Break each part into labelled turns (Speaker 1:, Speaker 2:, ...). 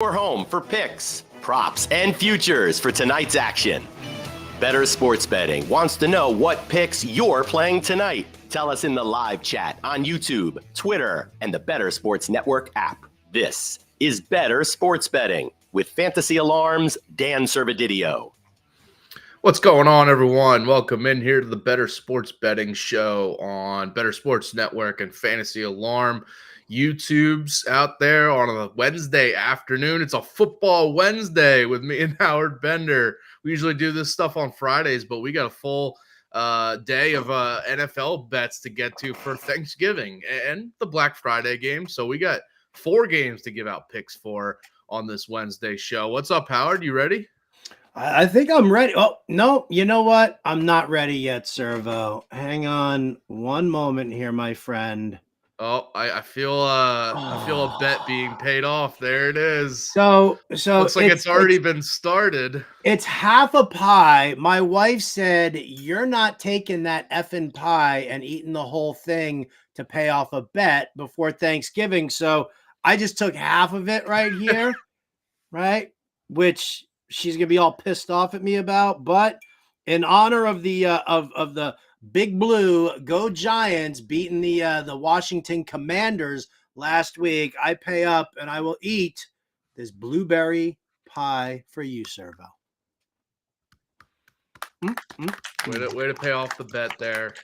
Speaker 1: Your home for picks, props, and futures for tonight's action. Bettor Sports Betting wants to know what picks you're playing tonight. Tell us in the live chat on YouTube, Twitter, and the Bettor Sports Network app. This is Bettor Sports Betting with Fantasy Alarm's Dan Servodidio.
Speaker 2: What's going on, everyone? Welcome in here to the Bettor Sports Betting Show on Bettor Sports Network and Fantasy Alarm. YouTube's out there on a Wednesday afternoon. It's a football Wednesday with me and Howard Bender. We usually do this stuff on Fridays, but we got a full day of NFL bets to get to for Thanksgiving and the Black Friday game. So we got 4 games to give out picks for on this Wednesday show. What's up, Howard? You ready?
Speaker 3: I think I'm ready. Oh, no, you know what? I'm not ready yet, Servo. Hang on one moment here, my friend.
Speaker 2: Oh, I feel a bet being paid off. There it is.
Speaker 3: So
Speaker 2: looks like it's already been started.
Speaker 3: It's half a pie. My wife said, "You're not taking that effing pie and eating the whole thing to pay off a bet before Thanksgiving." So I just took half of it right here, right? Which she's gonna be all pissed off at me about. But in honor of the of the Big Blue, go Giants, beating the Washington Commanders last week, I pay up and I will eat this blueberry pie for you, Servo.
Speaker 2: Way to pay off the bet there.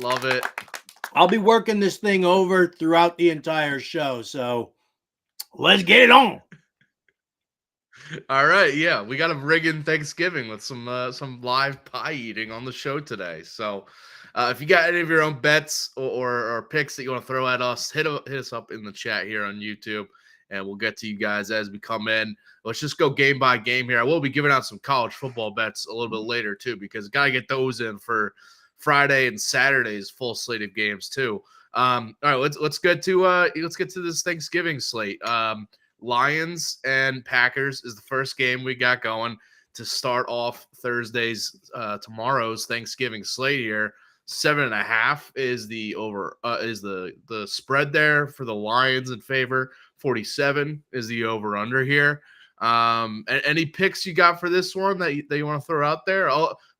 Speaker 2: Love it.
Speaker 3: I'll be working this thing over throughout the entire show, so let's get it on.
Speaker 2: All right, yeah, we got a rig in Thanksgiving with some live pie eating on the show today. So, if you got any of your own bets or picks that you want to throw at us, hit us up in the chat here on YouTube, and we'll get to you guys as we come in. Let's just go game by game here. I will be giving out some college football bets a little bit later too, because gotta get those in for Friday and Saturday's full slate of games too. All right, let's get to this Thanksgiving slate. Lions and Packers is the first game we got going to start off tomorrow's Thanksgiving slate here. 7.5 is the over is the spread there for the Lions in favor. 47 is the over under here. Any picks you got for this one that you want to throw out there?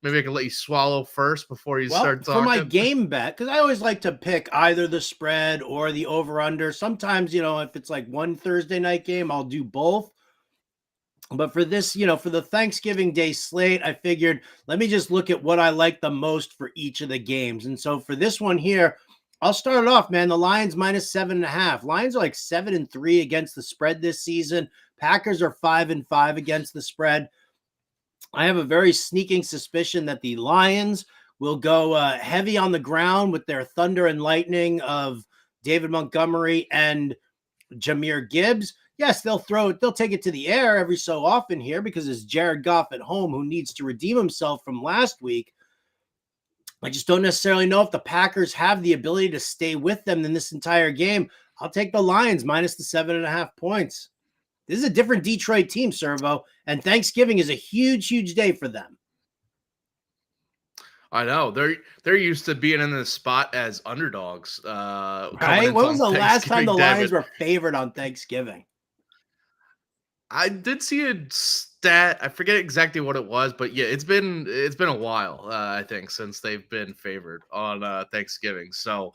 Speaker 2: Maybe I can let you swallow first before you start talking.
Speaker 3: For my game bet, because I always like to pick either the spread or the over-under. Sometimes, if it's like one Thursday night game, I'll do both. But for this, for the Thanksgiving Day slate, I figured let me just look at what I like the most for each of the games. And so for this one here, I'll start it off, man. The Lions minus 7.5. Lions are like 7-3 against the spread this season. Packers are 5-5 against the spread. I have a very sneaking suspicion that the Lions will go heavy on the ground with their thunder and lightning of David Montgomery and Jahmyr Gibbs. Yes, they'll take it to the air every so often here because it's Jared Goff at home who needs to redeem himself from last week. I just don't necessarily know if the Packers have the ability to stay with them in this entire game. I'll take the Lions minus the 7.5 points. This is a different Detroit team, Servo, and Thanksgiving is a huge, huge day for them.
Speaker 2: I know they're used to being in this spot as underdogs.
Speaker 3: Right? When was the last time the Lions were favored on Thanksgiving?
Speaker 2: I did see a stat. I forget exactly what it was, but yeah, it's been a while. I think since they've been favored on Thanksgiving. So,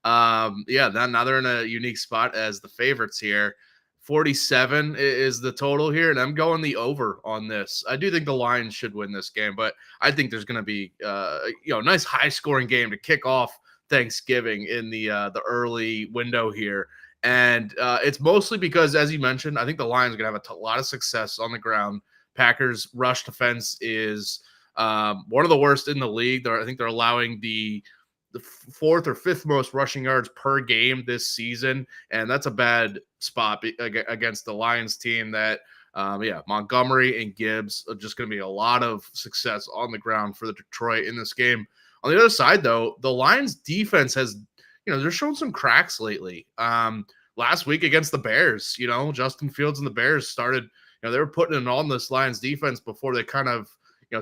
Speaker 2: now they're in a unique spot as the favorites here. 47 is the total here, and I'm going the over on this. I do think the Lions should win this game, but I think there's going to be a nice high-scoring game to kick off Thanksgiving in the early window here. And it's mostly because, as you mentioned, I think the Lions are going to have a lot of success on the ground. Packers' rush defense is one of the worst in the league. I think they're allowing the 4th or 5th most rushing yards per game this season, and that's a bad spot against the Lions team that, Montgomery and Gibbs are just going to be a lot of success on the ground for the Detroit in this game. On the other side, though, the Lions defense has, they're showing some cracks lately. Last week against the Bears, Justin Fields and the Bears started, they were putting it on this Lions defense before they kind of,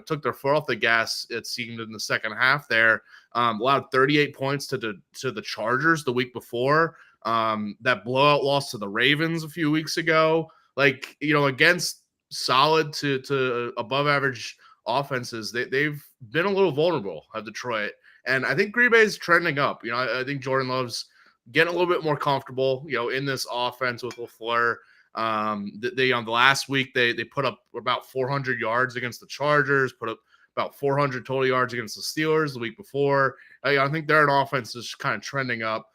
Speaker 2: took their foot off the gas, it seemed, in the second half there. Allowed 38 points to the Chargers the week before. That blowout loss to the Ravens a few weeks ago, like, against solid to above average offenses, they've been a little vulnerable at Detroit. And I think Green Bay is trending up. I think Jordan Love's getting a little bit more comfortable, in this offense with LaFleur. The last week they put up about 400 yards against the Chargers, put up about 400 total yards against the Steelers the week before. I think their offense is kind of trending up.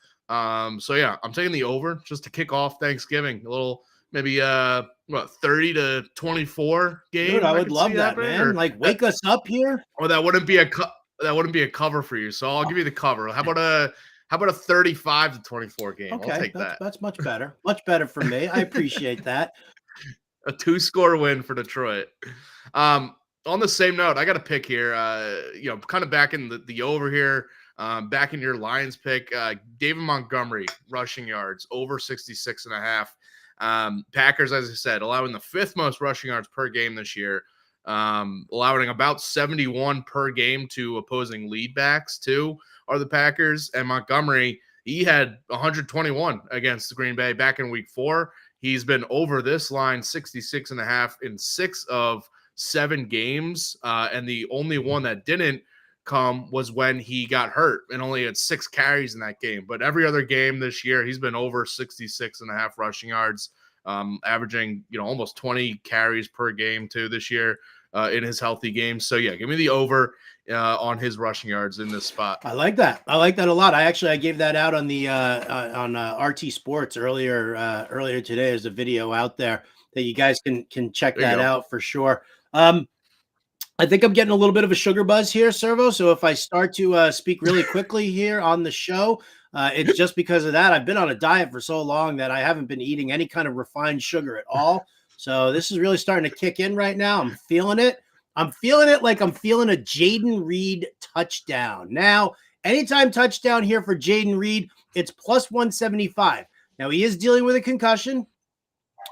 Speaker 2: So yeah, I'm taking the over just to kick off Thanksgiving. A little maybe 30 to 24 game.
Speaker 3: Dude, I would love that, man. Like, wake us up here.
Speaker 2: Or that wouldn't be a cover for you. So I'll give you the cover. How about a 35 to 24 game?
Speaker 3: Okay,
Speaker 2: I'll take that.
Speaker 3: That's much better. Much better for me. I appreciate that.
Speaker 2: A 2-score win for Detroit. On the same note, I got a pick here. Kind of back in the over here. Back in your Lions pick, David Montgomery rushing yards over 66.5. Packers, as I said, allowing the 5th most rushing yards per game this year, allowing about 71 per game to opposing lead backs too, are the Packers. And Montgomery, he had 121 against the Green Bay back in week 4. He's been over this line 66.5 in 6 of 7 games. And the only one that didn't come was when he got hurt and only had 6 carries in that game. But every other game this year, he's been over 66.5 rushing yards, averaging, almost 20 carries per game too this year in his healthy games. So yeah, give me the over on his rushing yards in this spot.
Speaker 3: I like that. I like that a lot. I gave that out on the on RT Sports earlier today. There's a video out there that you guys can check that out for sure. I think I'm getting a little bit of a sugar buzz here, Servo. So if I start to speak really quickly here on the show, it's just because of that. I've been on a diet for so long that I haven't been eating any kind of refined sugar at all. So this is really starting to kick in right now. I'm feeling it. I'm feeling it like I'm feeling a Jaden Reed touchdown. Now, anytime touchdown here for Jaden Reed, it's plus 175. Now, he is dealing with a concussion,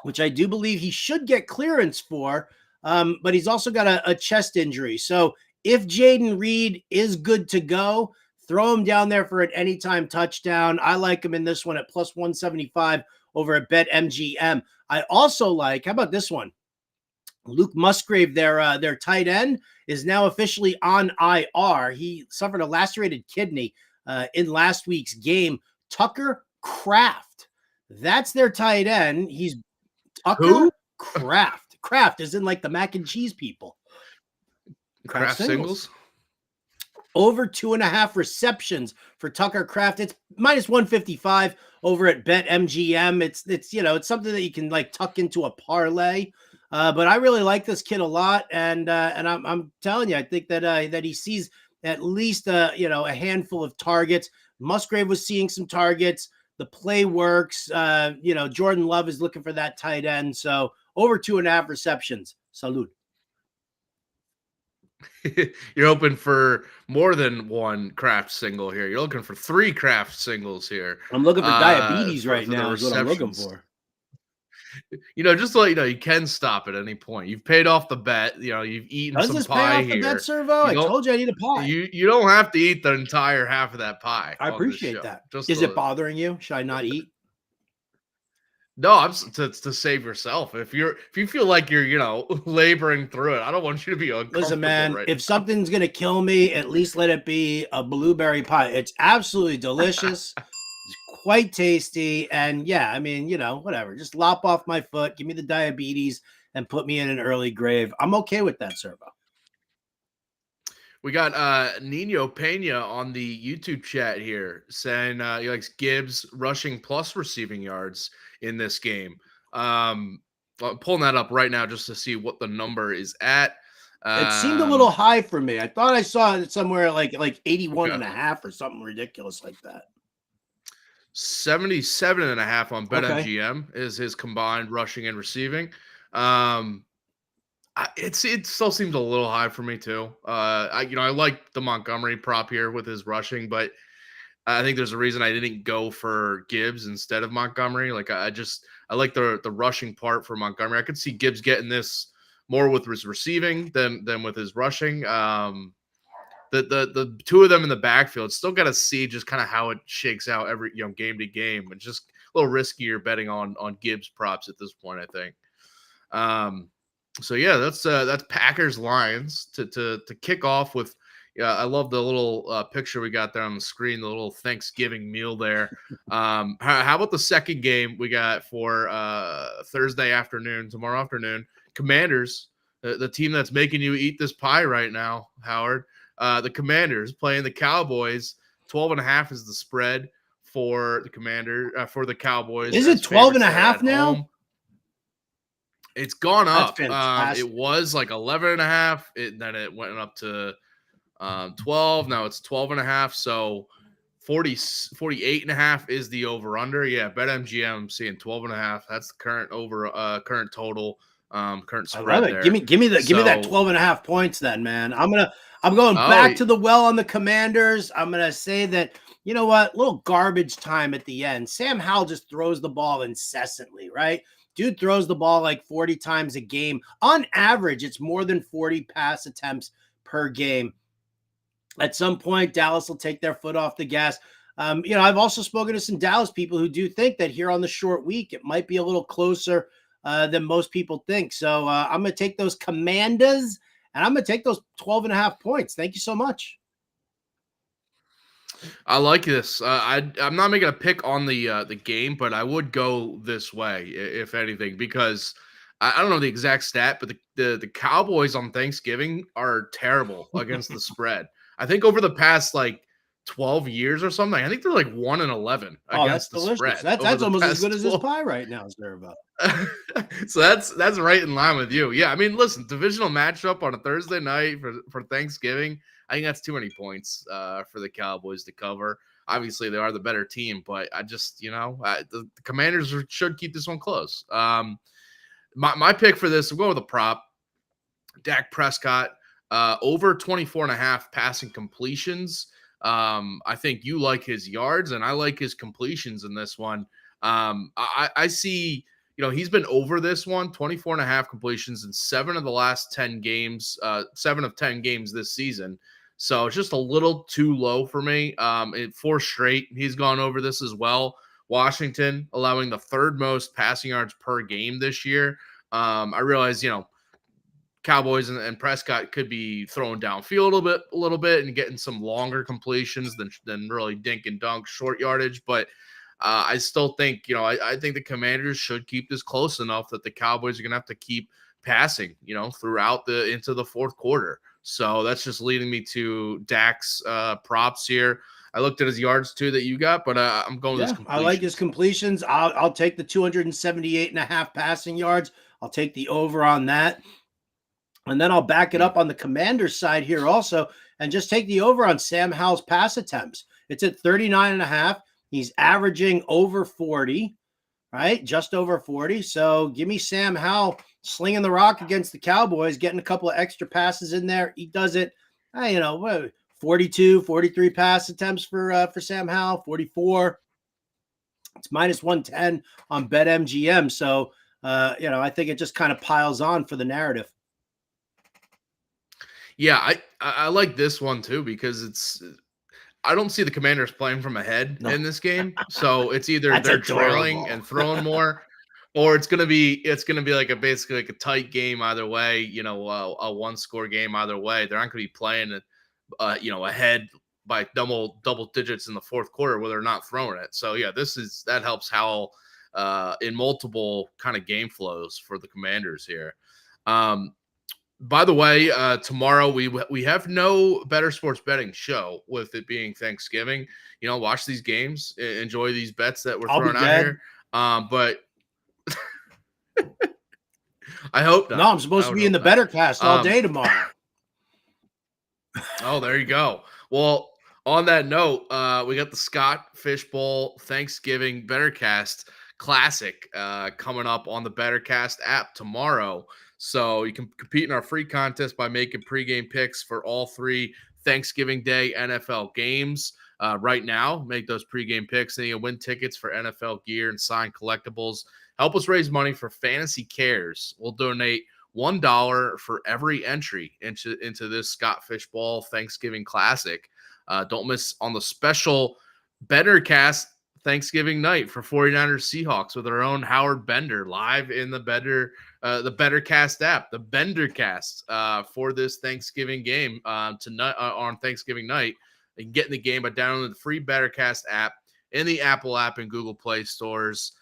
Speaker 3: which I do believe he should get clearance for. But he's also got a chest injury. So if Jaden Reed is good to go, throw him down there for an anytime touchdown. I like him in this one at plus 175 over at BetMGM. I also like, how about this one? Luke Musgrave, their tight end, is now officially on IR. He suffered a lacerated kidney in last week's game. Tucker Kraft. That's their tight end. He's Tucker
Speaker 2: Who?
Speaker 3: Kraft. Kraft is in like the mac and cheese people.
Speaker 2: Kraft singles.
Speaker 3: Over 2.5 receptions for Tucker Kraft. It's minus 155 over at BetMGM. It's something that you can like tuck into a parlay. But I really like this kid a lot, and I'm telling you, I think that he sees at least a handful of targets. Musgrave was seeing some targets. The play works. Jordan Love is looking for that tight end. So over 2.5 receptions. Salud.
Speaker 2: You're hoping for more than one Kraft single here. You're looking for 3 Kraft singles here.
Speaker 3: I'm looking for diabetes right now is what I'm looking for.
Speaker 2: Just to let you know, you can stop at any point. You've paid off the bet. You've eaten
Speaker 3: Does
Speaker 2: some
Speaker 3: this
Speaker 2: pie
Speaker 3: pay off
Speaker 2: here.
Speaker 3: The bet, Servo? I told you I need a pie.
Speaker 2: You don't have to eat the entire half of that pie.
Speaker 3: I appreciate that. Is it bothering you? Should I not eat?
Speaker 2: No, I'm to save yourself. If you feel like you're laboring through it, I don't want you to be uncomfortable.
Speaker 3: Listen, man,
Speaker 2: right
Speaker 3: if
Speaker 2: now.
Speaker 3: something's gonna kill me, at least let it be a blueberry pie. It's absolutely delicious. It's quite tasty, and yeah, I mean, whatever. Just lop off my foot, give me the diabetes, and put me in an early grave. I'm okay with that, Servo.
Speaker 2: We got Nino Pena on the YouTube chat here saying he likes Gibbs rushing plus receiving yards in this game. I'm pulling that up right now just to see what the number is at.
Speaker 3: It seemed a little high for me. I thought I saw it somewhere like 81.5 or something ridiculous like that.
Speaker 2: 77.5 on BetMGM is his combined rushing and receiving. It still seems a little high for me too. I like the Montgomery prop here with his rushing, but I think there's a reason I didn't go for Gibbs instead of Montgomery. Like I like the rushing part for Montgomery. I could see Gibbs getting this more with his receiving than with his rushing. the two of them in the backfield. Still got to see just kind of how it shakes out every game to game, and just a little riskier betting on Gibbs props at this point, I think. So yeah, that's Packers Lions to kick off with. Yeah, I love the little picture we got there on the screen, the little Thanksgiving meal there. How about the second game we got for Thursday afternoon, tomorrow afternoon? Commanders, the team that's making you eat this pie right now, Howard. The Commanders playing the Cowboys. 12.5 is the spread for the Cowboys.
Speaker 3: Is it 12.5 now?
Speaker 2: Home. It's gone up.
Speaker 3: Fantastic.
Speaker 2: It was like 11.5. Then it went up to 12. Now it's 12.5. So 48.5 is the over under. Yeah, BetMGM, I'm seeing 12.5. That's the current current total, current spread.
Speaker 3: I love it.
Speaker 2: There.
Speaker 3: Give me that 12.5 points then, man. I'm going back to the well on the Commanders. I'm gonna say that, you know what, little garbage time at the end. Sam Howell just throws the ball incessantly, right? Dude throws the ball like 40 times a game. On average, it's more than 40 pass attempts per game. At some point, Dallas will take their foot off the gas. I've also spoken to some Dallas people who do think that here on the short week, it might be a little closer than most people think. So I'm going to take those Commanders, and I'm going to take those 12.5 points. Thank you so much.
Speaker 2: I like this. I'm not making a pick on the game, but I would go this way, if anything, because I don't know the exact stat, but the Cowboys on Thanksgiving are terrible against the spread. I think over the past 12 years or something, I think they're 1-11 against the spread.
Speaker 3: That's almost as good as this pie right now, Servo.
Speaker 2: So that's right in line with you. Yeah, I mean, listen, divisional matchup on a Thursday night for Thanksgiving. I think that's too many points for the Cowboys to cover. Obviously, they are the better team, but I just, the Commanders should keep this one close. My pick for this, I'm going with a prop. Dak Prescott, over 24.5 passing completions. I think you like his yards, and I like his completions in this one. I see, he's been over this one, 24.5 completions in 7 of the last 10 games, 7 of 10 games this season. So it's just a little too low for me. 4 straight, he's gone over this as well. Washington allowing the 3rd most passing yards per game this year. I realize, Cowboys and Prescott could be throwing downfield a little bit and getting some longer completions than really dink and dunk short yardage. But I still think, I think the Commanders should keep this close enough that the Cowboys are going to have to keep passing, throughout into the 4th quarter. So that's just leading me to Dak's props here. I looked at his yards too that you got, but I'm going with his completions.
Speaker 3: I like his completions. I'll take the 278.5 passing yards. I'll take the over on that. And then I'll back it up on the Commanders side here also and just take the over on Sam Howell's pass attempts. It's at 39.5. He's averaging over 40, right? Just over 40. So give me Sam Howell slinging the rock against the Cowboys, getting a couple of extra passes in there. He does it, 42, 43 pass attempts for Sam Howell, 44. It's minus 110 on BetMGM. So, I think it just kind of piles on for the narrative.
Speaker 2: Yeah, I like this one too because I don't see the Commanders playing from ahead in this game. So it's either they're trailing and throwing more, or it's gonna be basically a tight game either way. A 1-score game either way. They're not gonna be playing ahead by double digits in the 4th quarter where they're not throwing it. So yeah, that helps Howell in multiple kind of game flows for the Commanders here. By the way, tomorrow we have no Bettor Sports Betting show with it being Thanksgiving. Watch these games, enjoy these bets that we're throwing out here. But I hope not.
Speaker 3: No, I'm supposed to be in the Bettor cast all day tomorrow.
Speaker 2: Oh, there you go. Well, on that note, we got the Scott Fishbowl Thanksgiving Bettorcast Classic coming up on the Bettorcast app tomorrow. So you can compete in our free contest by making pregame picks for all 3 Thanksgiving Day NFL games. Right now, make those pregame picks and you win tickets for NFL gear and signed collectibles. Help us raise money for Fantasy Cares. We'll donate $1 for every entry into this Scott Fishbowl Thanksgiving Classic. Don't miss on the special Bettorcast Thanksgiving night for 49ers Seahawks with our own Howard Bender live in the Bettorcast app, the Bendercast, for this Thanksgiving game tonight on Thanksgiving night. You can get in the game by downloading the free Bettorcast app in the Apple app and Google Play stores.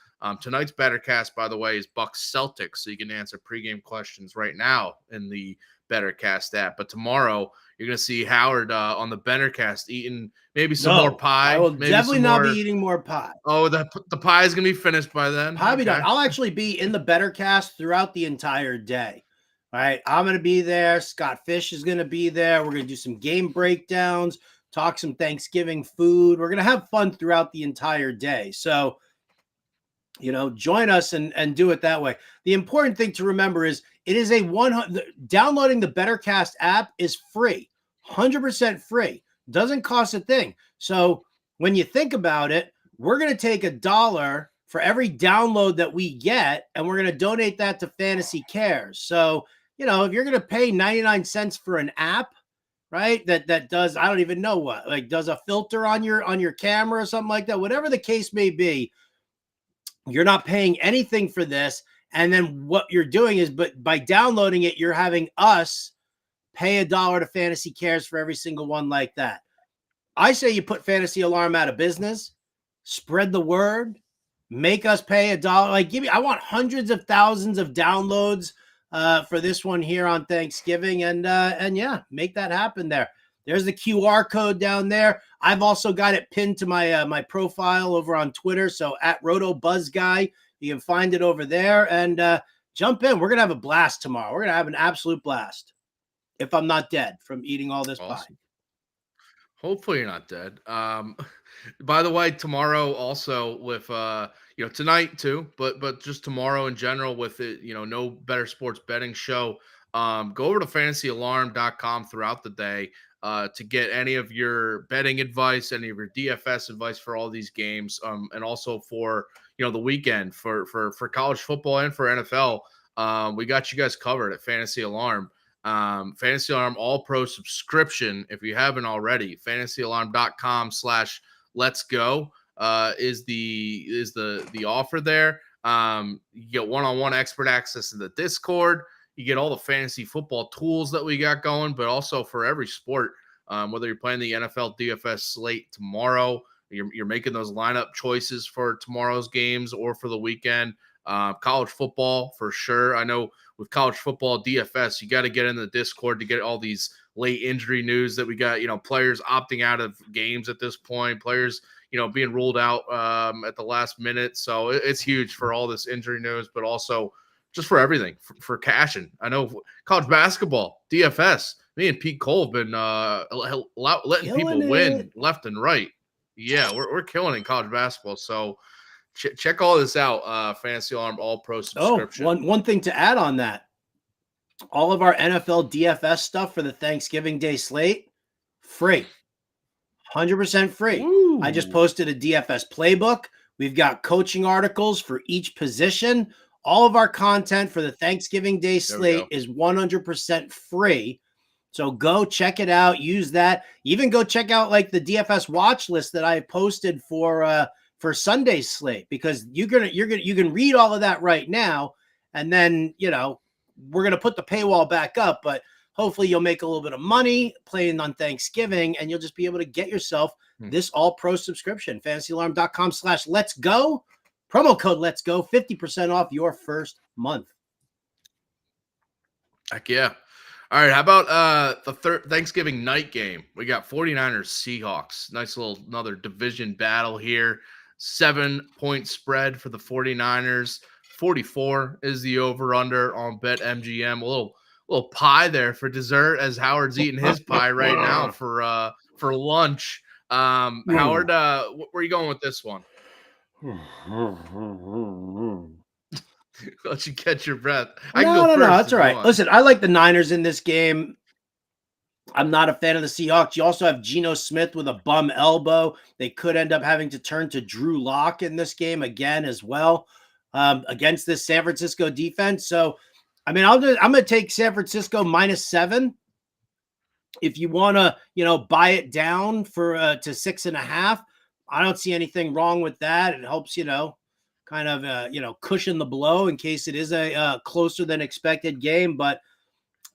Speaker 2: Tonight's Bettorcast, by the way, is Bucks Celtics, so you can answer pregame questions right now in the Bettorcast app. But tomorrow, you're going to see Howard on the Bettorcast eating maybe some more pie.
Speaker 3: I will
Speaker 2: maybe
Speaker 3: definitely not be eating more pie.
Speaker 2: Oh, the pie is going to be finished by then?
Speaker 3: Pie be done. I'll actually be in the Bettorcast throughout the entire day. All right, I'm going to be there. Scott Fish is going to be there. We're going to do some game breakdowns, talk some Thanksgiving food. We're going to have fun throughout the entire day. So, join us and do it that way. The important thing to remember is it is downloading the Bettorcast app is free, 100% free. Doesn't cost a thing. So when you think about it, we're going to take $1 for every download that we get, and we're going to donate that to Fantasy Cares. So, if you're going to pay 99 cents for an app, right, that does, I don't even know what, like does a filter on your camera or something like that, whatever the case may be, you're not paying anything for this. And then what you're doing is, but by downloading it, you're having us pay $1 to Fantasy Cares for every single one like that. I say you put Fantasy Alarm out of business, spread the word, make us pay $1. Like, I want hundreds of thousands of downloads for this one here on Thanksgiving. And yeah, make that happen there. There's the QR code down there. I've also got it pinned to my my profile over on Twitter. So at RotoBuzzGuy, you can find it over there and jump in. We're going to have a blast tomorrow. We're going to have an absolute blast if I'm not dead from eating all this pie.
Speaker 2: Hopefully you're not dead. By the way, tomorrow also with tonight too, but just tomorrow in general with it, no Bettor Sports Betting show. Go over to fantasyalarm.com throughout the day to get any of your betting advice, any of your DFS advice for all these games, and also for the weekend for college football and for NFL. We got you guys covered at Fantasy Alarm. Fantasy Alarm All Pro subscription, if you haven't already, fantasyalarm.com/let's go is the offer there. You get one-on-one expert access to the Discord. You get all the fantasy football tools that we got going, but also for every sport, whether you're playing the NFL DFS slate tomorrow, you're making those lineup choices for tomorrow's games or for the weekend. College football for sure. I know with college football DFS, you got to get in the Discord to get all these late injury news that we got, players opting out of games at this point, players, being ruled out at the last minute. So it's huge for all this injury news, but also just for everything, for cashing. I know college basketball, DFS, me and Pete Cole have been letting people win left and right. Yeah, we're killing in college basketball. So check all this out. Fantasy Alarm All Pro subscription.
Speaker 3: One thing to add on that, all of our NFL DFS stuff for the Thanksgiving Day slate, free, 100% free. Ooh. I just posted a DFS playbook. We've got coaching articles for each position. All of our content for the Thanksgiving Day slate is 100% free. So go check it out. Use that. Even go check out like the DFS watch list that I posted for Sunday's slate, because you can read all of that right now, and then we're gonna put the paywall back up, but hopefully you'll make a little bit of money playing on Thanksgiving, and you'll just be able to get yourself this all pro subscription. FantasyAlarm.com/let's go. Promo code let's go, 50% off your first month.
Speaker 2: Heck yeah. All right, how about the Thanksgiving night game? We got 49ers Seahawks. Nice little another division battle here. 7-point spread for the 49ers. 44 is the over-under on BetMGM. A little pie there for dessert as Howard's eating his pie right now for lunch. Howard, where are you going with this one? Let you catch your breath.
Speaker 3: No, that's all right. Listen, I like the Niners in this game. I'm not a fan of the Seahawks. You also have Geno Smith with a bum elbow. They could end up having to turn to Drew Lock in this game again as well against this San Francisco defense. So I mean, I'm going to take San Francisco -7. If you want to, buy it down for to 6.5, I don't see anything wrong with that. It helps, kind of, cushion the blow in case it is a closer than expected game. But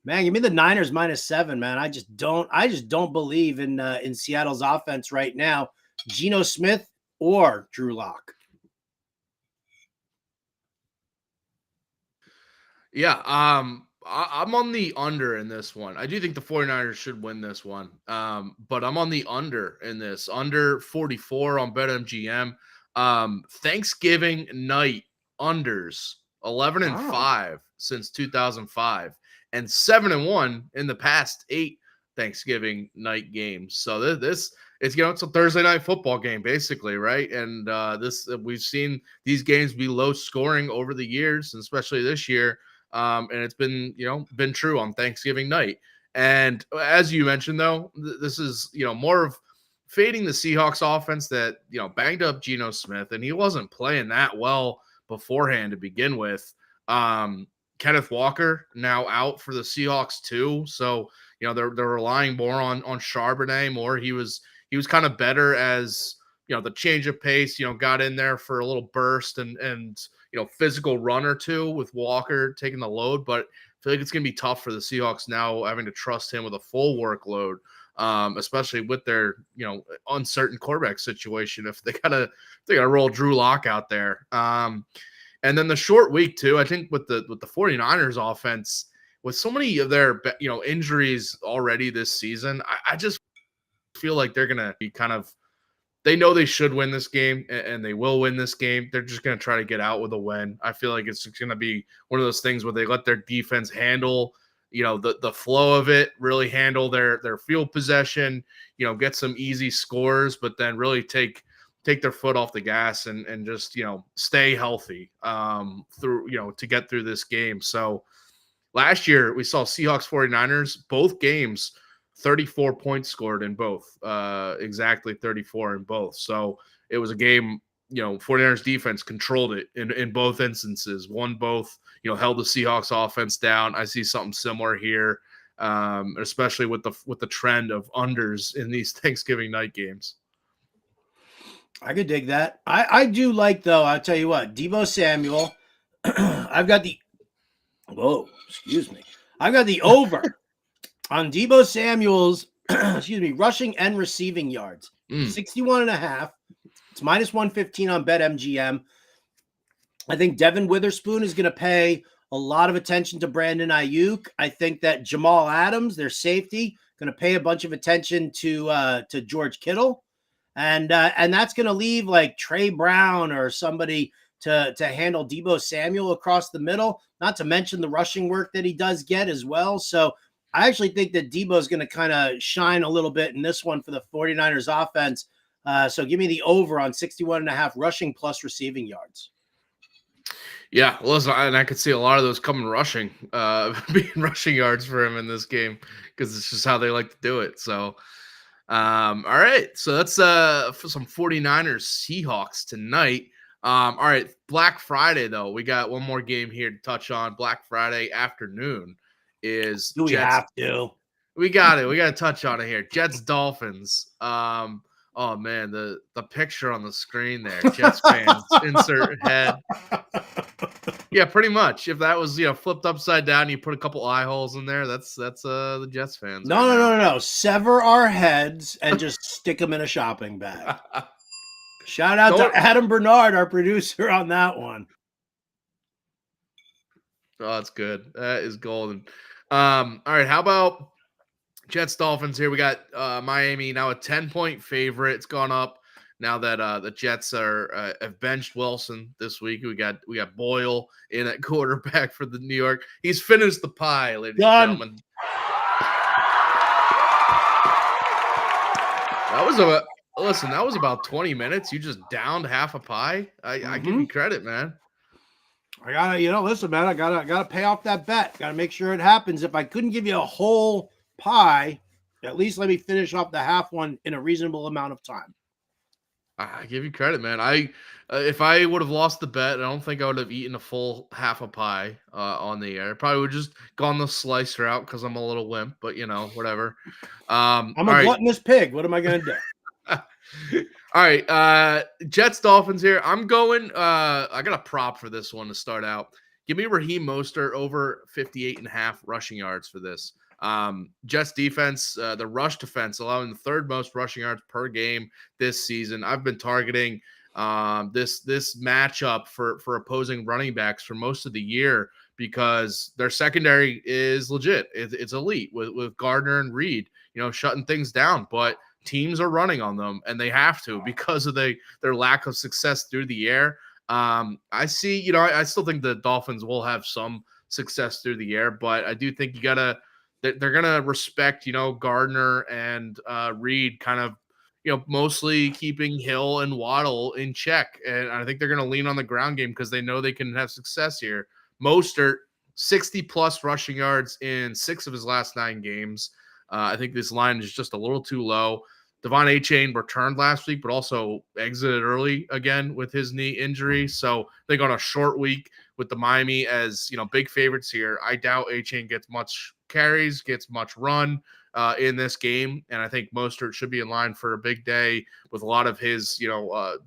Speaker 3: man, give me the Niners -7, man. I just don't believe in Seattle's offense right now. Geno Smith or Drew Lock.
Speaker 2: Yeah, I'm on the under in this one. I do think the 49ers should win this one. But I'm on the under in this. Under 44 on BetMGM. Thanksgiving night unders 11-5 since 2005 and 7-1 in the past 8 Thanksgiving night games. So this it's it's a Thursday night football game basically, right? And this we've seen these games be low scoring over the years, and especially this year. And it's been true on Thanksgiving night. And as you mentioned, though, this is more of fading the Seahawks offense that banged up Geno Smith, and he wasn't playing that well beforehand to begin with. Kenneth Walker now out for the Seahawks too, so they're relying more on Charbonnet more. He was kind of better as the change of pace, got in there for a little burst and physical run or two with Walker taking the load, but I feel like it's going to be tough for the Seahawks now having to trust him with a full workload, especially with their, uncertain quarterback situation. If they gotta roll Drew Lock out there. And then the short week too, I think with the 49ers offense, with so many of their, injuries already this season, I just feel like they're going to be they know they should win this game, and they will win this game. They're just going to try to get out with a win. I feel like it's going to be one of those things where they let their defense handle, the flow of it, really handle their field possession, get some easy scores, but then really take their foot off the gas and just, stay healthy through, to get through this game. So last year we saw Seahawks 49ers, both games, 34 points scored in both, exactly 34 in both. So it was a game, 49ers defense controlled it in both instances, won both, held the Seahawks offense down. I see something similar here, especially with the trend of unders in these Thanksgiving night games.
Speaker 3: I could dig that. I do like, though, I'll tell you what, Deebo Samuel. I've got the over on Deebo Samuel's, rushing and receiving yards. 61.5. It's -115 on BetMGM. I think Devin Witherspoon is going to pay a lot of attention to Brandon Ayuk. I think that Jamal Adams, their safety, going to pay a bunch of attention to George Kittle. And that's going to leave like Trey Brown or somebody to handle Deebo Samuel across the middle, not to mention the rushing work that he does get as well. So I actually think that Deebo is going to kind of shine a little bit in this one for the 49ers offense. So give me the over on 61.5 rushing plus receiving yards.
Speaker 2: Yeah, listen, and I could see a lot of those coming rushing, being rushing yards for him in this game because it's just how they like to do it. So, all right. So that's for some 49ers Seahawks tonight. All right. Black Friday, though. We got one more game here to touch on. Black Friday afternoon is
Speaker 3: Do we
Speaker 2: Jets.
Speaker 3: have to?
Speaker 2: We got it. We got to touch on it here. Jets Dolphins. Oh man, the picture on the screen there. Jets fans, insert head. Yeah, pretty much. If that was flipped upside down, you put a couple eye holes in there. That's the Jets fans.
Speaker 3: No. Sever our heads and just stick them in a shopping bag. Shout out to Adam Bernard, our producer, on that one.
Speaker 2: Oh, that's good. That is golden. All right, how about Jets Dolphins here? We got Miami now a 10-point favorite. It's gone up now that the Jets have benched Wilson this week. We got Boyle in at quarterback for the New York. He's finished the pie, ladies and gentlemen. That was about 20 minutes. You just downed half a pie. I give you credit, man.
Speaker 3: I gotta, listen, man. I gotta pay off that bet. Gotta make sure it happens. If I couldn't give you a whole pie, at least let me finish off the half one in a reasonable amount of time.
Speaker 2: I give you credit, man. If I would have lost the bet, I don't think I would have eaten a full half a pie on the air. Probably would just gone the slice route because I'm a little limp, but whatever.
Speaker 3: I'm
Speaker 2: All
Speaker 3: a
Speaker 2: right.
Speaker 3: gluttonous pig. What am I going to do?
Speaker 2: All right. Jets Dolphins here. I'm going. I got a prop for this one to start out. Give me Raheem Mostert over 58.5 rushing yards for this. Jets defense, the rush defense, allowing the third most rushing yards per game this season. I've been targeting this matchup for opposing running backs for most of the year because their secondary is legit. It's elite with Gardner and Reed, shutting things down. But teams are running on them, and they have to because of their lack of success through the air. I see, I still think the Dolphins will have some success through the air, but I do think they're going to respect, Gardner and Reed kind of, mostly keeping Hill and Waddle in check. And I think they're going to lean on the ground game because they know they can have success here. Mostert, 60-plus rushing yards in 6 of his last 9 games. I think this line is just a little too low. Devon Achane returned last week, but also exited early again with his knee injury. So I think on a short week with the Miami as, big favorites here, I doubt Achane gets much carries, gets much run in this game. And I think Mostert should be in line for a big day with a lot of his,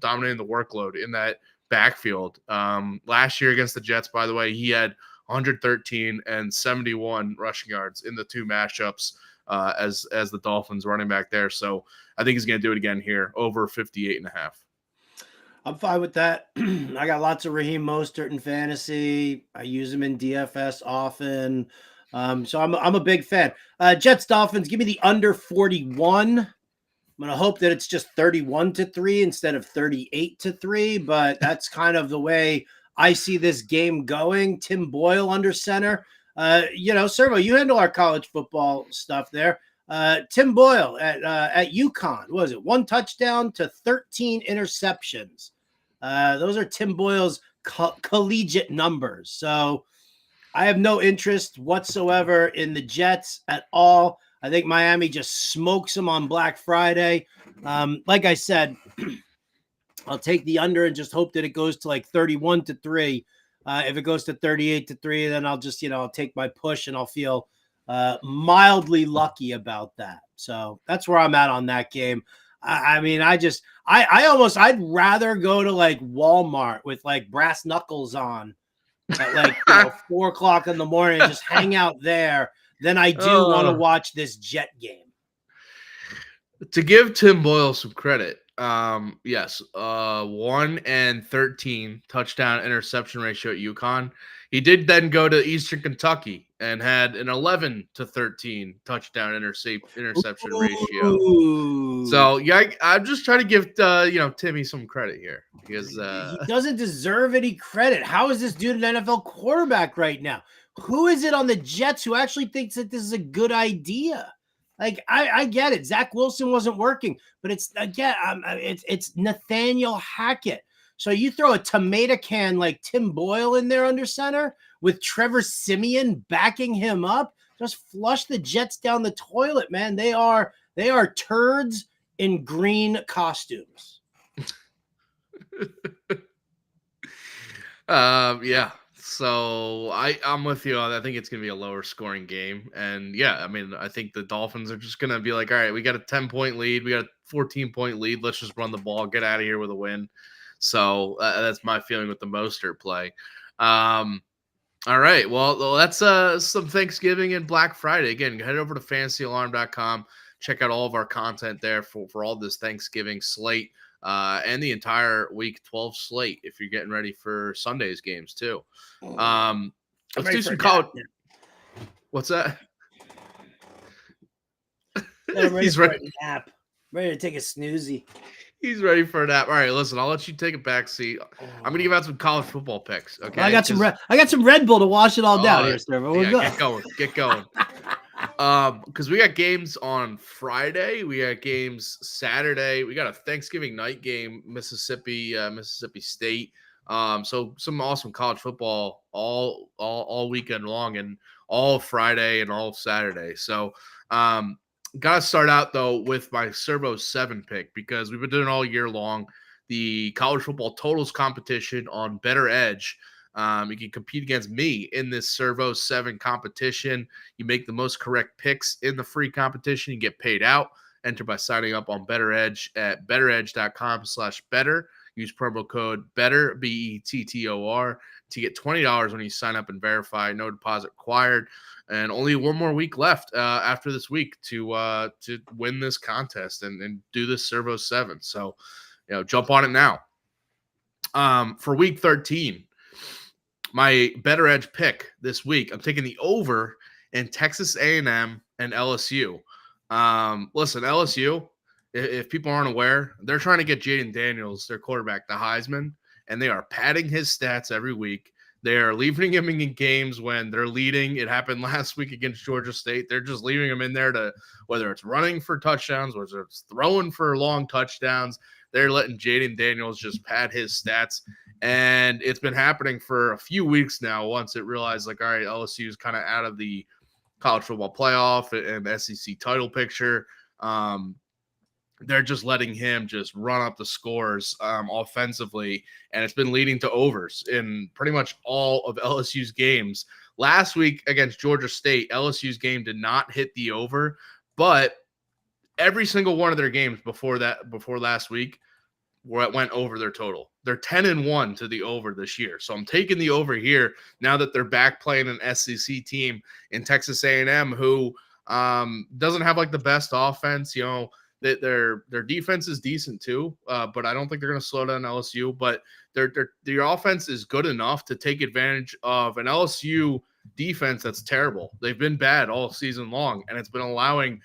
Speaker 2: dominating the workload in that backfield. Last year against the Jets, by the way, he had 113 and 71 rushing yards in the 2 matchups as the Dolphins running back there. So I think he's going to do it again here, over 58.5.
Speaker 3: I'm fine with that. I got lots of Raheem Mostert in fantasy. I use him in DFS often. So I'm a big fan. Jets Dolphins, give me the under 41. I'm going to hope that it's just 31-3 instead of 38-3, but that's kind of the way I see this game going. Tim Boyle under center. Servo, you handle our college football stuff there. Tim Boyle at UConn, what was it? 1 touchdown to 13 interceptions. Those are Tim Boyle's collegiate numbers. So I have no interest whatsoever in the Jets at all. I think Miami just smokes them on Black Friday. Like I said, I'll take the under and just hope that it goes to like 31-3. If it goes to 38-3, then I'll just, I'll take my push and I'll feel mildly lucky about that. So that's where I'm at on that game. I'd rather go to like Walmart with like brass knuckles on at like 4:00 in the morning and just hang out there than I do want to watch this Jet game.
Speaker 2: To give Tim Boyle some credit, yes, 1-13 touchdown interception ratio at UConn. He did then go to Eastern Kentucky and had an 11-13 touchdown interception ratio. So yeah, I'm just trying to give Timmy some credit here because
Speaker 3: he doesn't deserve any credit. How is this dude an NFL quarterback right now? Who is it on the Jets who actually thinks that this is a good idea? Like I get it. Zach Wilson wasn't working, but it's Nathaniel Hackett. So you throw a tomato can like Tim Boyle in there under center with Trevor Siemian backing him up, just flush the Jets down the toilet, man. They are turds in green costumes.
Speaker 2: Yeah. So I'm with you on that. I think it's going to be a lower scoring game. And yeah, I think the Dolphins are just going to be like, all right, we got a 10-point lead. We got a 14-point lead. Let's just run the ball, get out of here with a win. So that's my feeling with the Mostert play. All right. Well, that's some Thanksgiving and Black Friday. Again, head over to fantasyalarm.com. Check out all of our content there for all this Thanksgiving slate. And the entire Week 12 slate if you're getting ready for Sunday's games too. Let's do some college. What's that?
Speaker 3: He's ready for a nap. Ready to take a snoozy.
Speaker 2: He's ready for a nap. All right, listen, I'll let you take a back seat. I'm gonna give out some college football picks. Okay,
Speaker 3: I got some Red Bull to wash it all down here, Servo.
Speaker 2: Yeah, get going. Because we got games on Friday, we got games Saturday, we got a Thanksgiving night game, Mississippi State. So some awesome college football all weekend long and all Friday and all Saturday. So Got to start out, though, with my Servo 7 pick because we've been doing it all year long. The college football totals competition on Bettor Edge. You can compete against me in this Servo 7 competition. You make the most correct picks in the free competition. You get paid out. Enter by signing up on Bettor Edge at bettoredge.com/better. Use promo code BETTOR, BETTOR, to get $20 when you sign up and verify. No deposit required. And only one more week left after this week to win this contest and do this Servo 7. So, jump on it now. For week 13, my Bettor Edge pick this week, I'm taking the over in Texas A&M and LSU. Listen, LSU, if people aren't aware, they're trying to get Jaden Daniels, their quarterback, the Heisman, and they are padding his stats every week. They are leaving him in games when they're leading. It happened last week against Georgia State. They're just leaving him in there to, whether it's running for touchdowns, whether it's throwing for long touchdowns, they're letting Jaden Daniels just pad his stats. And it's been happening for a few weeks now once it realized, like, all right, LSU is kind of out of the college football playoff and SEC title picture. They're just letting him just run up the scores offensively, and it's been leading to overs in pretty much all of LSU's games. Last week against Georgia State, LSU's game did not hit the over, but every single one of their games before last week went over their total. They're 10-1 to the over this year. So I'm taking the over here now that they're back playing an SEC team in Texas A&M who doesn't have like the best offense, Their defense is decent too, but I don't think they're going to slow down LSU. But their offense is good enough to take advantage of an LSU defense that's terrible. They've been bad all season long, and it's been allowing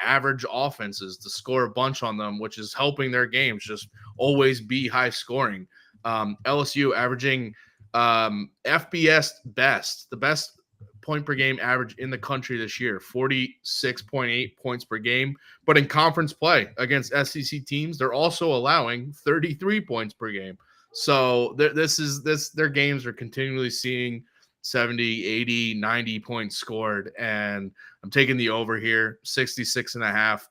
Speaker 2: average offenses to score a bunch on them, which is helping their games just always be high scoring. LSU averaging FBS best, the best point per game average in the country this year, 46.8 points per game. But in conference play against SEC teams, they're also allowing 33 points per game. So their games are continually seeing 70, 80, 90 points scored. And I'm taking the over here, 66.5.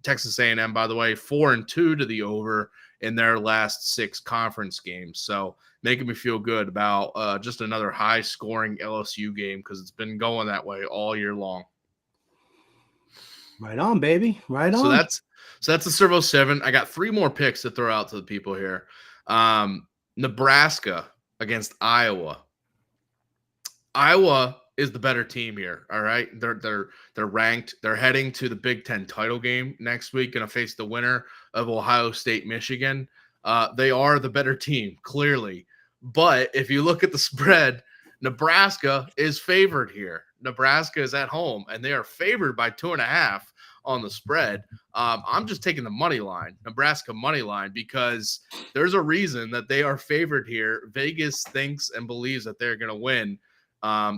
Speaker 2: Texas A&M, by the way, 4-2 to the over in their last 6 conference games. So making me feel good about just another high-scoring LSU game because it's been going that way all year long.
Speaker 3: Right on, baby. Right on.
Speaker 2: So that's the Servo 7. I got 3 more picks to throw out to the people here. Nebraska against Iowa. Iowa is the better team here. All right, they're ranked. They're heading to the Big Ten title game next week, going to face the winner of Ohio State, Michigan. They are the better team, clearly. But if you look at the spread, Nebraska is favored here. Nebraska is at home, and they are favored by 2.5 on the spread. I'm just taking the money line, Nebraska money line, because there's a reason that they are favored here. Vegas thinks and believes that they're going to win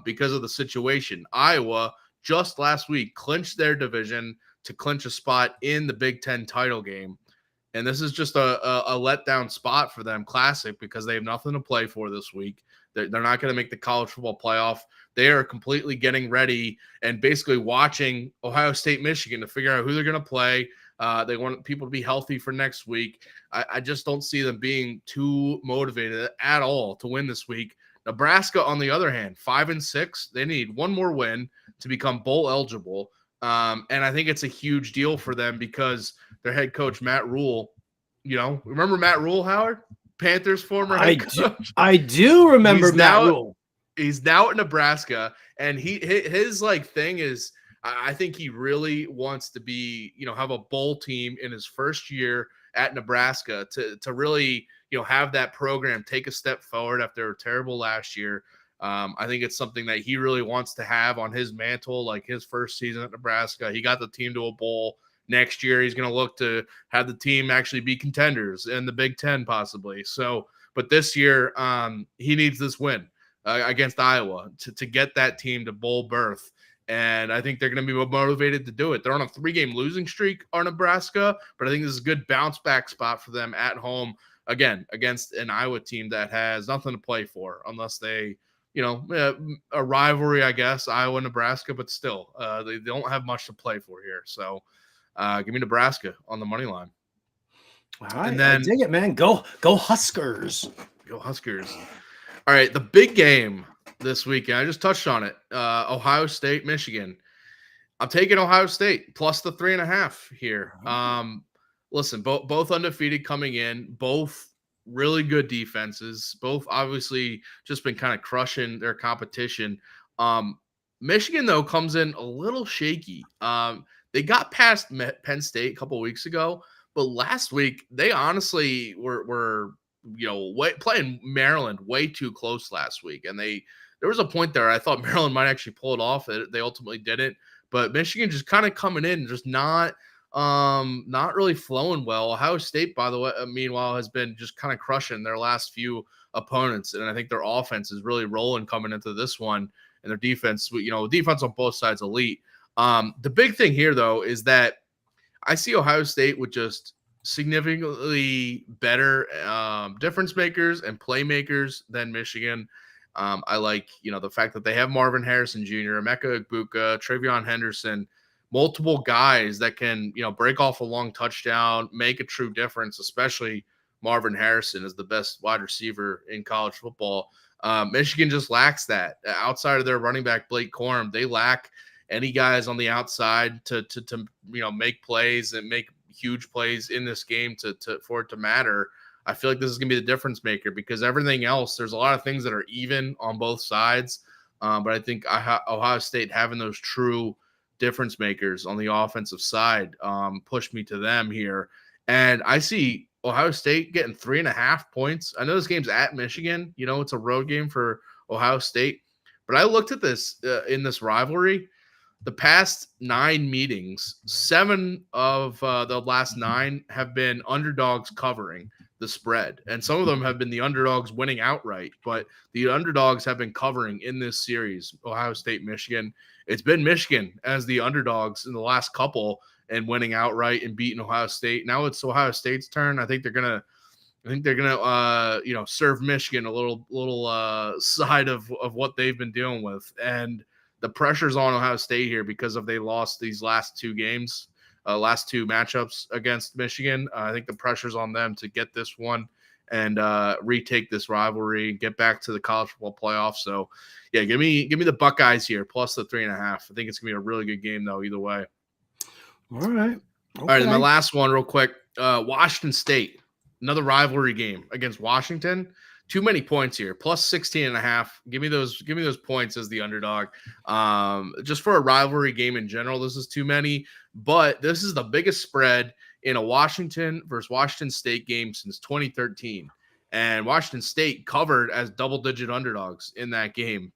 Speaker 2: because of the situation. Iowa just last week clinched their division to clinch a spot in the Big Ten title game. And this is just a letdown spot for them, classic, because they have nothing to play for this week. They're not going to make the college football playoff. They are completely getting ready and basically watching Ohio State, Michigan to figure out who they're going to play. They want people to be healthy for next week. I just don't see them being too motivated at all to win this week. Nebraska, on the other hand, 5-6. They need one more win to become bowl eligible. And I think it's a huge deal for them because their head coach, Matt Rule, remember Matt Rule, Howard? Panthers former head coach.
Speaker 3: I do remember Matt Rule.
Speaker 2: He's now at Nebraska, and his thing is, I think he really wants to be, have a bowl team in his first year at Nebraska to really, have that program take a step forward after they were terrible last year. I think it's something that he really wants to have on his mantle, like his first season at Nebraska. He got the team to a bowl. Next year, he's going to look to have the team actually be contenders in the Big Ten possibly. So, but this year, he needs this win against Iowa to get that team to bowl berth. And I think they're going to be motivated to do it. They're on a 3-game losing streak on Nebraska, but I think this is a good bounce back spot for them at home, again, against an Iowa team that has nothing to play for unless they a rivalry, I guess, Iowa, Nebraska, but still, they don't have much to play for here. So give me Nebraska on the money line.
Speaker 3: All right,
Speaker 2: And then
Speaker 3: I dig it, man. Go Huskers.
Speaker 2: Go Huskers. All right, the big game this weekend, I just touched on it. Ohio State, Michigan. I'm taking Ohio State plus the 3.5 here. Listen, both undefeated coming in, both really good defenses, both obviously just been kind of crushing their competition. Michigan, though, comes in a little shaky. They got past Penn State a couple weeks ago, but last week they honestly were playing Maryland way too close last week, and there was a point there I thought Maryland might actually pull it off. They ultimately didn't, but Michigan just kind of coming in, just not really flowing well. Ohio State, by the way, meanwhile, has been just kind of crushing their last few opponents, and I think their offense is really rolling coming into this one, and their defense, defense on both sides elite. The big thing here, though, is that I see Ohio State with just significantly better difference makers and playmakers than Michigan. I like, the fact that they have Marvin Harrison Jr., Emeka Egbuka, Travion Henderson, multiple guys that can, break off a long touchdown, make a true difference, especially Marvin Harrison is the best wide receiver in college football. Michigan just lacks that. Outside of their running back, Blake Corum, they lack any guys on the outside to make plays and make huge plays in this game for it to matter. I feel like this is going to be the difference maker because everything else, there's a lot of things that are even on both sides. But I think Ohio State having those true difference makers on the offensive side pushed me to them here. And I see Ohio State getting 3.5 points. I know this game's at Michigan. It's a road game for Ohio State. But I looked at this in this rivalry. The past 9 meetings, 7 of the last 9 have been underdogs covering the spread. And some of them have been the underdogs winning outright, but the underdogs have been covering in this series, Ohio State, Michigan. It's been Michigan as the underdogs in the last couple and winning outright and beating Ohio State. Now it's Ohio State's turn. I think they're gonna serve Michigan a little side of what they've been dealing with. And the pressure's on Ohio State here because they lost these last 2 games, last 2 matchups against Michigan. I think the pressure's on them to get this one and retake this rivalry, get back to the college football playoff. So, yeah, give me the Buckeyes here plus the 3.5. I think it's gonna be a really good game though, either way.
Speaker 3: All right. Okay.
Speaker 2: All right, and my last one, real quick. Washington State, another rivalry game against Washington. Too many points here. Plus 16.5. Give me those points as the underdog. Just for a rivalry game in general, this is too many. But this is the biggest spread in a Washington versus Washington State game since 2013. And Washington State covered as double-digit underdogs in that game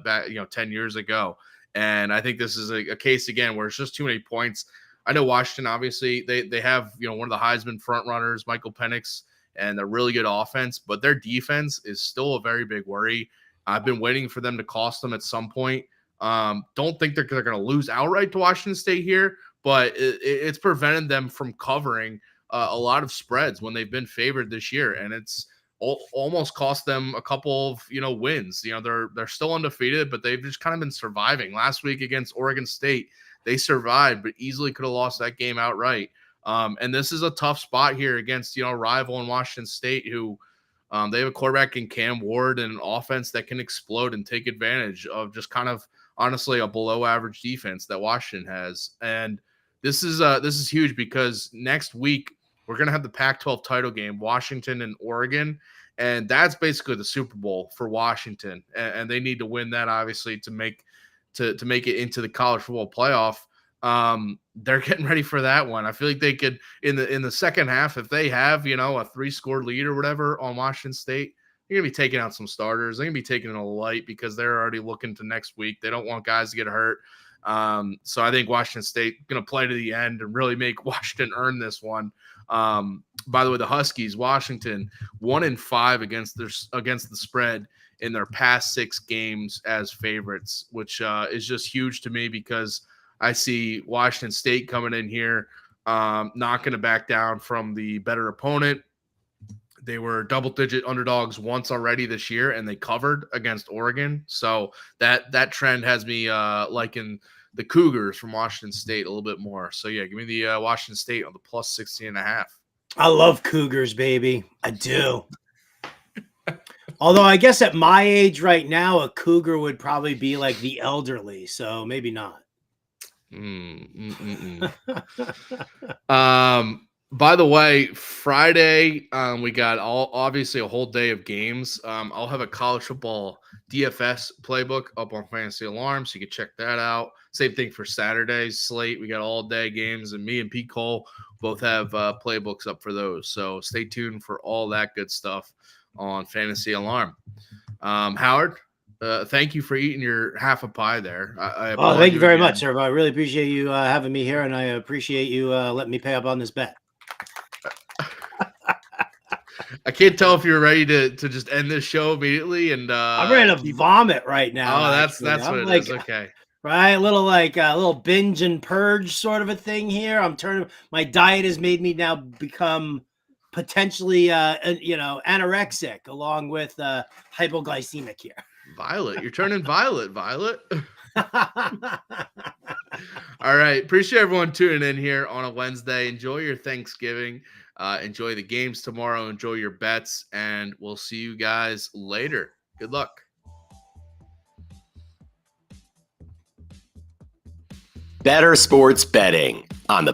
Speaker 2: back 10 years ago. And I think this is a case again where it's just too many points. I know Washington, obviously, they have one of the Heisman front runners, Michael Penix, and they're really good offense, but their defense is still a very big worry. I've been waiting for them to cost them at some point. Don't think they're going to lose outright to Washington State here, but it's prevented them from covering a lot of spreads when they've been favored this year, and it's almost cost them a couple of wins. They're still undefeated, but they've just kind of been surviving. Last week against Oregon State, they survived, but easily could have lost that game outright. And this is a tough spot here against, rival in Washington State who they have a quarterback in Cam Ward and an offense that can explode and take advantage of just kind of honestly a below average defense that Washington has. And this is huge because next week we're going to have the Pac-12 title game, Washington and Oregon. And that's basically the Super Bowl for Washington. And they need to win that, obviously, to make it into the college football playoff. They're getting ready for that one. I feel like they could in the second half, if they have, a 3-score lead or whatever on Washington State, you're gonna be taking out some starters. They're gonna be taking it a light because they're already looking to next week. They don't want guys to get hurt. So I think Washington State gonna play to the end and really make Washington earn this one. By the way, the Huskies, Washington 1-5 against the spread in their past 6 games as favorites, which is just huge to me because I see Washington State coming in here, not going to back down from the better opponent. They were double-digit underdogs once already this year, and they covered against Oregon. So that trend has me liking the Cougars from Washington State a little bit more. So yeah, give me the Washington State on the plus 16.5.
Speaker 3: I love Cougars, baby. I do. Although I guess at my age right now, a Cougar would probably be like the elderly, so maybe not.
Speaker 2: By the way, Friday, we got obviously a whole day of games. I'll have a college football DFS playbook up on Fantasy Alarm, so you can check that out. Same thing for Saturday's slate. We got all day games, and me and Pete Cole both have playbooks up for those. So stay tuned for all that good stuff on Fantasy Alarm. Howard, thank you for eating your half a pie there.
Speaker 3: Thank you very much, Servo. I really appreciate you having me here, and I appreciate you letting me pay up on this bet.
Speaker 2: I can't tell if you're ready to just end this show immediately. And
Speaker 3: I'm ready to vomit right now.
Speaker 2: Oh, that's what it is. Okay.
Speaker 3: Right, a little binge and purge sort of a thing here. My diet has made me now become potentially anorexic along with hypoglycemic here.
Speaker 2: Violet, you're turning violet. All right, appreciate everyone tuning in here on a Wednesday. Enjoy your Thanksgiving. Enjoy the games tomorrow. Enjoy your bets, and we'll see you guys later. Good luck.
Speaker 1: Bettor Sports Betting,